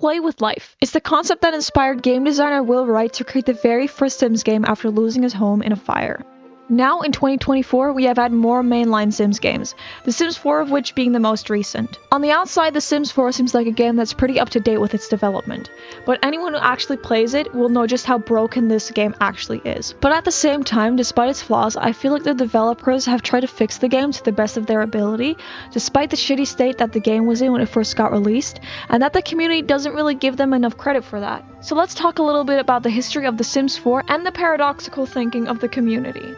play with life. It's the concept that inspired game designer Will Wright to create the very first Sims game after losing his home in a fire. Now in 2024, we have had more mainline Sims games, The Sims 4 of which being the most recent. On the outside, The Sims 4 seems like a game that's pretty up to date with its development, but anyone who actually plays it will know just how broken this game actually is. But at the same time, despite its flaws, I feel like the developers have tried to fix the game to the best of their ability, despite the shitty state that the game was in when it first got released, and that the community doesn't really give them enough credit for that. So let's talk a little bit about the history of The Sims 4 and the paradoxical thinking of the community.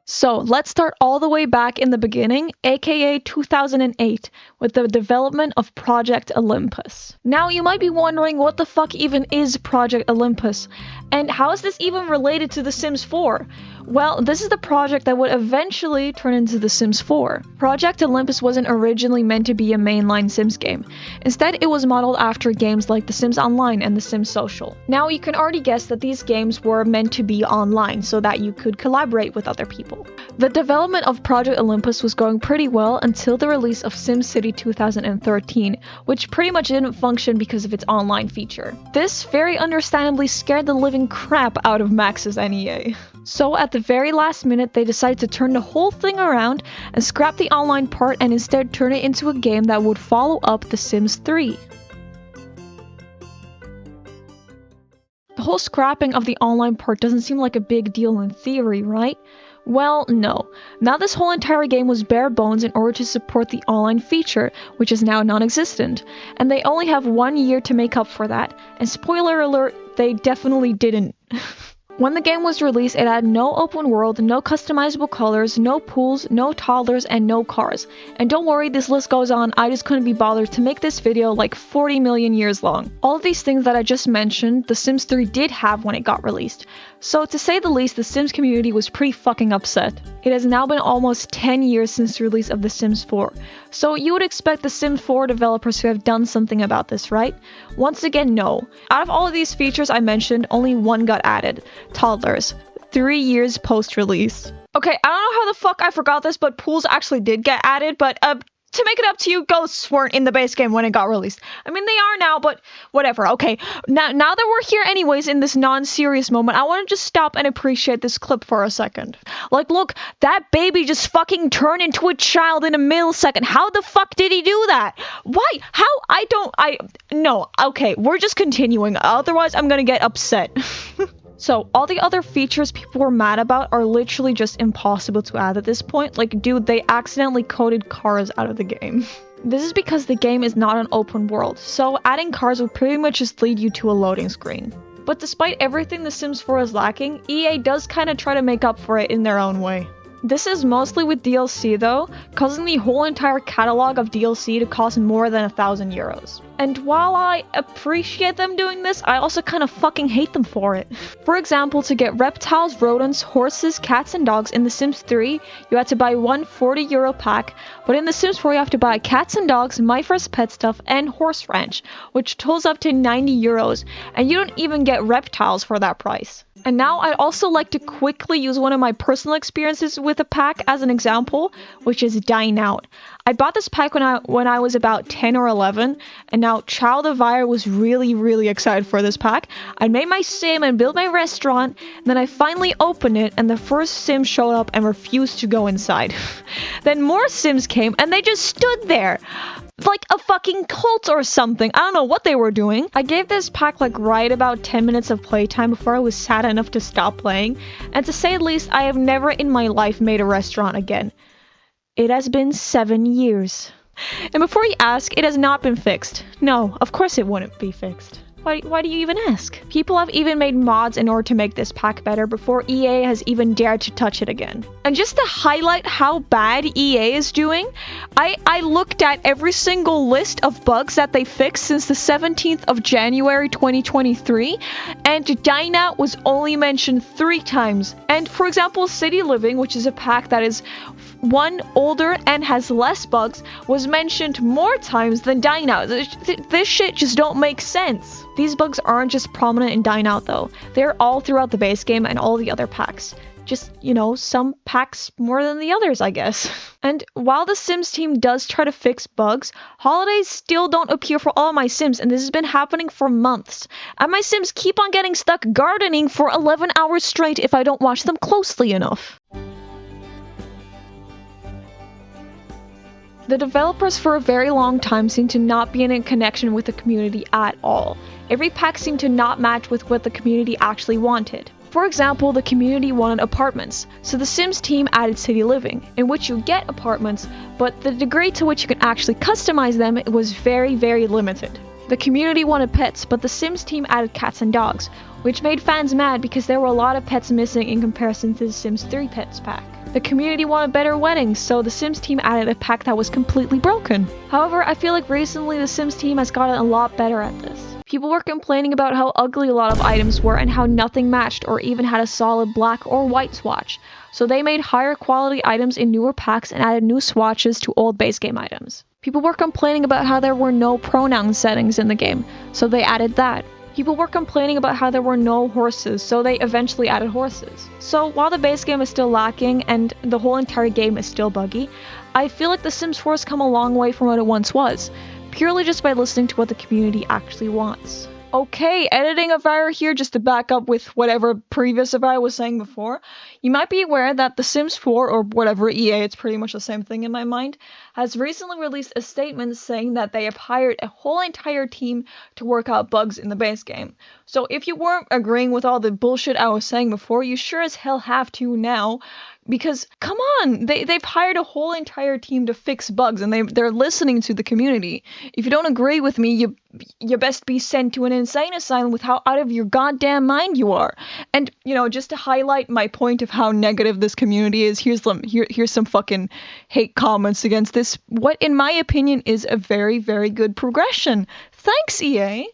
So let's start all the way back in the beginning, aka 2008, with the development of Project Olympus. Now you might be wondering what the fuck even is Project Olympus, and how is this even related to The Sims 4? Well, this is the project that would eventually turn into The Sims 4. Project Olympus wasn't originally meant to be a mainline Sims game. Instead, it was modeled after games like The Sims Online and The Sims Social. Now, you can already guess that these games were meant to be online so that you could collaborate with other people. The development of Project Olympus was going pretty well until the release of SimCity 2013, which pretty much didn't function because of its online feature. This very understandably scared the living crap out of Max's NEA. So at the very last minute, they decided to turn the whole thing around and scrap the online part and instead turn it into a game that would follow up The Sims 3. The whole scrapping of the online part doesn't seem like a big deal in theory, right? Well, no. Now this whole entire game was bare bones in order to support the online feature, which is now non-existent, and they only have 1 year to make up for that, and spoiler alert, they definitely didn't. When the game was released, it had no open world, no customizable colors, no pools, no toddlers, and no cars. And don't worry, this list goes on, I just couldn't be bothered to make this video like 40 million years long. All of these things that I just mentioned, The Sims 3 did have when it got released. So to say the least, the Sims community was pretty fucking upset. It has now been almost 10 years since the release of The Sims 4. So you would expect the Sims 4 developers to have done something about this, right? Once again, no. Out of all of these features I mentioned, only one got added. Toddlers. 3 years post-release. Okay, I don't know how the fuck I forgot this, but pools actually did get added, but to make it up to you, ghosts weren't in the base game when it got released. I mean, they are now, but whatever. Okay, now that we're here anyways in this non-serious moment, I want to just stop and appreciate this clip for a second. Like, look, that baby just fucking turned into a child in a millisecond. How the fuck did he do that? Why? How? No, okay, we're just continuing. Otherwise, I'm gonna get upset. So, all the other features people were mad about are literally just impossible to add at this point. Like, dude, they accidentally coded cars out of the game. This is because the game is not an open world, so adding cars would pretty much just lead you to a loading screen. But despite everything The Sims 4 is lacking, EA does kind of try to make up for it in their own way. This is mostly with DLC though, causing the whole entire catalog of DLC to cost more than €1,000. And while I appreciate them doing this, I also kind of fucking hate them for it. For example, to get reptiles, rodents, horses, cats, and dogs in The Sims 3, you had to buy one €40 pack, but in The Sims 4 you have to buy cats and dogs, My First Pet Stuff, and Horse Ranch, which totals up to €90, and you don't even get reptiles for that price. And now I'd also like to quickly use one of my personal experiences with a pack as an example, which is Dine Out. I bought this pack when I was about 10 or 11, and now Child Avire was really excited for this pack. I made my sim and built my restaurant, and then I finally opened it, and the first sim showed up and refused to go inside. Then more sims came, and they just stood there. Like a fucking cult or something. I don't know what they were doing. I gave this pack like right about 10 minutes of playtime before I was sad enough to stop playing. And to say the least, I have never in my life made a restaurant again. It has been 7 years. And before you ask, it has not been fixed. No, of course it wouldn't be fixed. Why do you even ask? People have even made mods in order to make this pack better before EA has even dared to touch it again. And just to highlight how bad EA is doing, I looked at every single list of bugs that they fixed since the 17th of January 2023, and Dine Out was only mentioned 3 times. And for example, City Living, which is a pack that is one older and has less bugs, was mentioned more times than Dine Out. This shit just don't make sense. These bugs aren't just prominent in Dine Out though. They're all throughout the base game and all the other packs. Just, some packs more than the others, I guess. And while the Sims team does try to fix bugs, holidays still don't appear for all my Sims, and this has been happening for months. And my Sims keep on getting stuck gardening for 11 hours straight if I don't watch them closely enough. The developers for a very long time seem to not be in a connection with the community at all. Every pack seemed to not match with what the community actually wanted. For example, the community wanted apartments, so the Sims team added city living, in which you get apartments, but the degree to which you can actually customize them was very, very limited. The community wanted pets, but the Sims team added cats and dogs, which made fans mad because there were a lot of pets missing in comparison to the Sims 3 pets pack. The community wanted better weddings, so the Sims team added a pack that was completely broken. However, I feel like recently the Sims team has gotten a lot better at this. People were complaining about how ugly a lot of items were and how nothing matched or even had a solid black or white swatch, so they made higher quality items in newer packs and added new swatches to old base game items. People were complaining about how there were no pronoun settings in the game, so they added that. People were complaining about how there were no horses, so they eventually added horses. So while the base game is still lacking and the whole entire game is still buggy, I feel like The Sims 4 has come a long way from what it once was, purely just by listening to what the community actually wants. Okay, editing Avire here just to back up with whatever previous Avire was saying before. You might be aware that The Sims 4, or whatever EA, it's pretty much the same thing in my mind, has recently released a statement saying that they have hired a whole entire team to work out bugs in the base game. So if you weren't agreeing with all the bullshit I was saying before, you sure as hell have to now. Because, come on, they've hired a whole entire team to fix bugs, and they're listening to the community. If you don't agree with me, you best be sent to an insane asylum with how out of your goddamn mind you are. And, just to highlight my point of how negative this community is, here's some fucking hate comments against this. What, in my opinion, is a very, very good progression. Thanks, EA!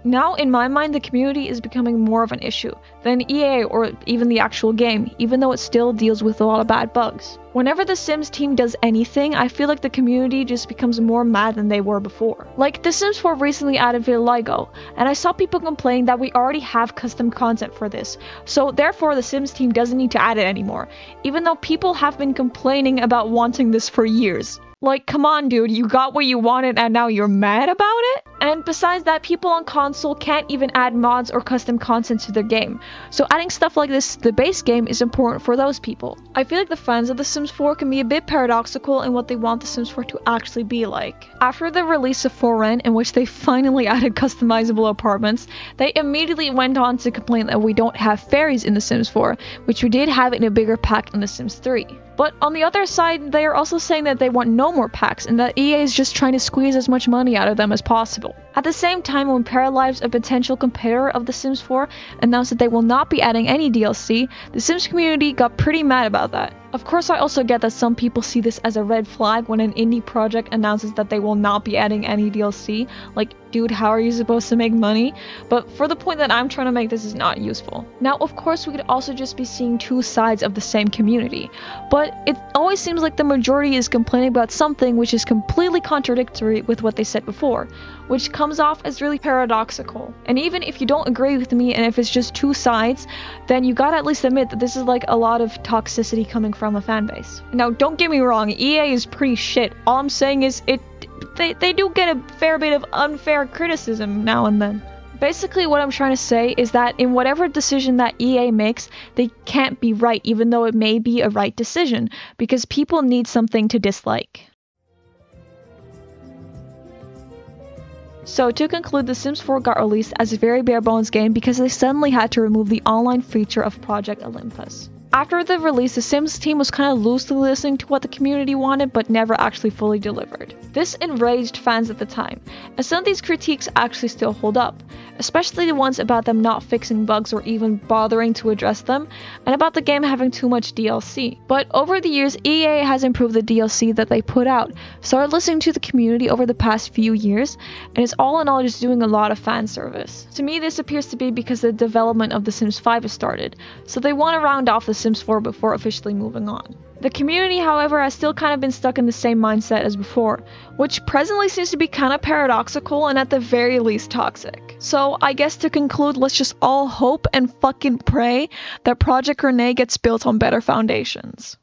Now, in my mind, the community is becoming more of an issue than EA or even the actual game, even though it still deals with a lot of bad bugs. Whenever the Sims team does anything, I feel like the community just becomes more mad than they were before. Like, The Sims 4 recently added vitiligo, and I saw people complain that we already have custom content for this, so therefore the Sims team doesn't need to add it anymore, even though people have been complaining about wanting this for years. Like, come on, dude, you got what you wanted and now you're mad about it? And besides that, people on console can't even add mods or custom content to their game. So adding stuff like this to the base game is important for those people. I feel like the fans of The Sims 4 can be a bit paradoxical in what they want The Sims 4 to actually be like. After the release of For Rent, in which they finally added customizable apartments, they immediately went on to complain that we don't have fairies in The Sims 4, which we did have in a bigger pack in The Sims 3. But on the other side, they are also saying that they want no more packs and that EA is just trying to squeeze as much money out of them as possible. At the same time, when Paradoxical, a potential competitor of The Sims 4, announced that they will not be adding any DLC, the Sims community got pretty mad about that. Of course, I also get that some people see this as a red flag when an indie project announces that they will not be adding any DLC. Like, dude, how are you supposed to make money? But for the point that I'm trying to make, this is not useful. Now, of course, we could also just be seeing two sides of the same community, but it always seems like the majority is complaining about something which is completely contradictory with what they said before, which comes off as really paradoxical. And even if you don't agree with me and if it's just two sides, then you gotta at least admit that this is like a lot of toxicity coming from a fan base. Now, don't get me wrong, EA is pretty shit. All I'm saying is they do get a fair bit of unfair criticism now and then. Basically, what I'm trying to say is that in whatever decision that EA makes, they can't be right, even though it may be a right decision, because people need something to dislike. So to conclude, The Sims 4 got released as a very bare bones game because they suddenly had to remove the online feature of Project Olympus. After the release, the Sims team was kind of loosely listening to what the community wanted, but never actually fully delivered. This enraged fans at the time, and some of these critiques actually still hold up, especially the ones about them not fixing bugs or even bothering to address them, and about the game having too much DLC. But over the years, EA has improved the DLC that they put out, started listening to the community over the past few years, and is all in all just doing a lot of fan service. To me, this appears to be because the development of The Sims 5 has started, so they want to round off The Sims 4 before officially moving on. The community, however, has still kind of been stuck in the same mindset as before, which presently seems to be kind of paradoxical and at the very least toxic. So I guess to conclude, let's just all hope and fucking pray that Project Renee gets built on better foundations.